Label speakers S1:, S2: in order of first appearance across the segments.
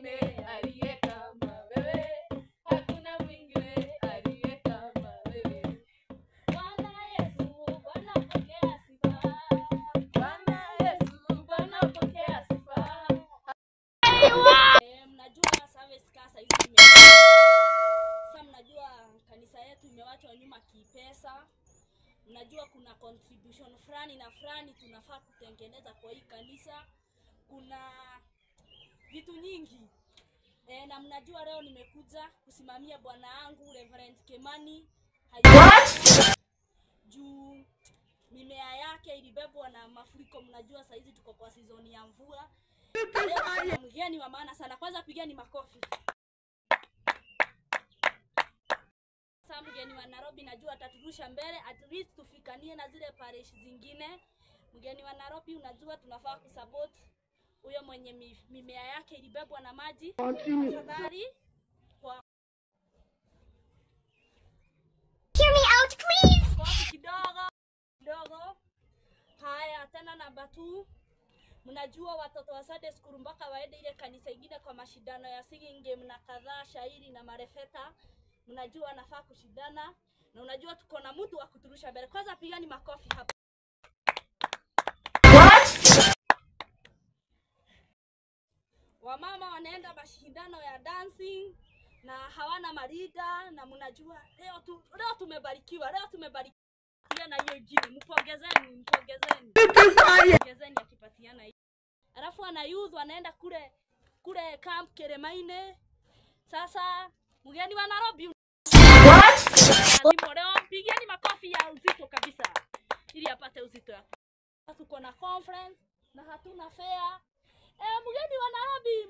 S1: mwingine aliye kama wewe. Hakuna mwingine aliye kama wewe. Bwana Yesu, Bwana pokea sifa. Bwana Yesu, Bwana pokea sifa. Mnajua service kasa hizi sasa, mnajua kanisa yetu imewachwa nyuma kipesa. Mnajua kuna contribution fulani na fulani tunafaa kutengeneza kwa hii kanisa. Kuna vitu nyingi. Na mnajua leo nimekuja kusimamia bwana wangu Reverend Kimani. Juu mimea yake ilibebwa na mafuriko. Mnajua saa hizi tuko kwa season ya mvua. Leo mgeni wa maana sana. Kwanza pigeni makofi. Sasa mgeni wa Nairobi najua ataturusha mbele, at least tufikanie na zile parish zingine. Mgeni wa Nairobi unajua tunafaa kusupport huyo mwenye mimea yake ilibebwa na maji. Tafadhali kwa
S2: Hear me out, please.
S1: kwa kidogo. Haya, tena namba 2. Mnajua watoto wa Sunday school mpaka waende ile kanisa ingine kwa mashindano ya singing game na kadhaa, shairi na marefeta. Mnajua nafaa kushindana na unajua tuko na mtu wa kuturusha mbele. Kwanza pigani makofi hapa. Wamama wanaenda mashindano ya dancing na hawana marida, na mnajua leo tumebarikiwa. Na hiyo jini mpongezeni. Mpongezeni akipatiana hiyo. Alafu ana youth wanaenda kule camp Keremaine. Sasa mgeni wa Nairobi leo pigeni makofi ya uzito kabisa ili apate uzito wake. Tuko na conference na hatuna fair. Mgeni wa Nairobi,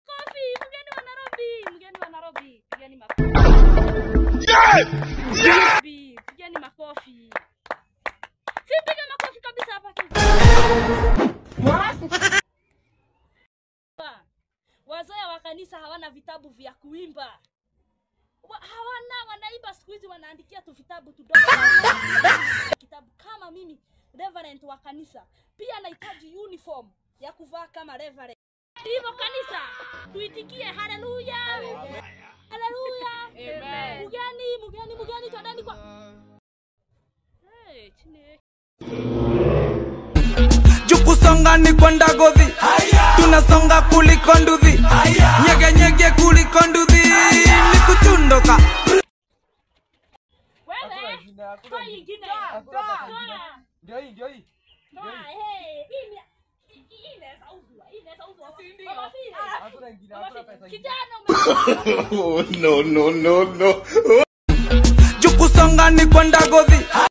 S1: kofi, mgeni wa Nairobi, pigeni makofi. Pigeni makofi. Piga makofi kabisa hapa kizi. Wazee wa kanisa hawana vitabu vya kuimba. Wanaimba siku hizi wanaandikia tu vitabu tudogo. Kitabu kama mimi reverend wa kanisa pia nahitaji uniform ya kuvaa kama reverend. Hivyo kanisa tuitikie haleluya. Haleluya. Amen. Mugani twendeni kwa. Chini.
S3: Jukusonga ni kwenda godhi. Tunasonga kuliko nduthi. Nyege kuliko nduthi. Ni kutundoka.
S1: Wewe. Toa ingine.
S4: Ndio hii.
S1: Toa
S4: Hakuna ingine, hakuna pesa.
S1: Kijana
S3: No. Jukusonga ni kwenda godhi.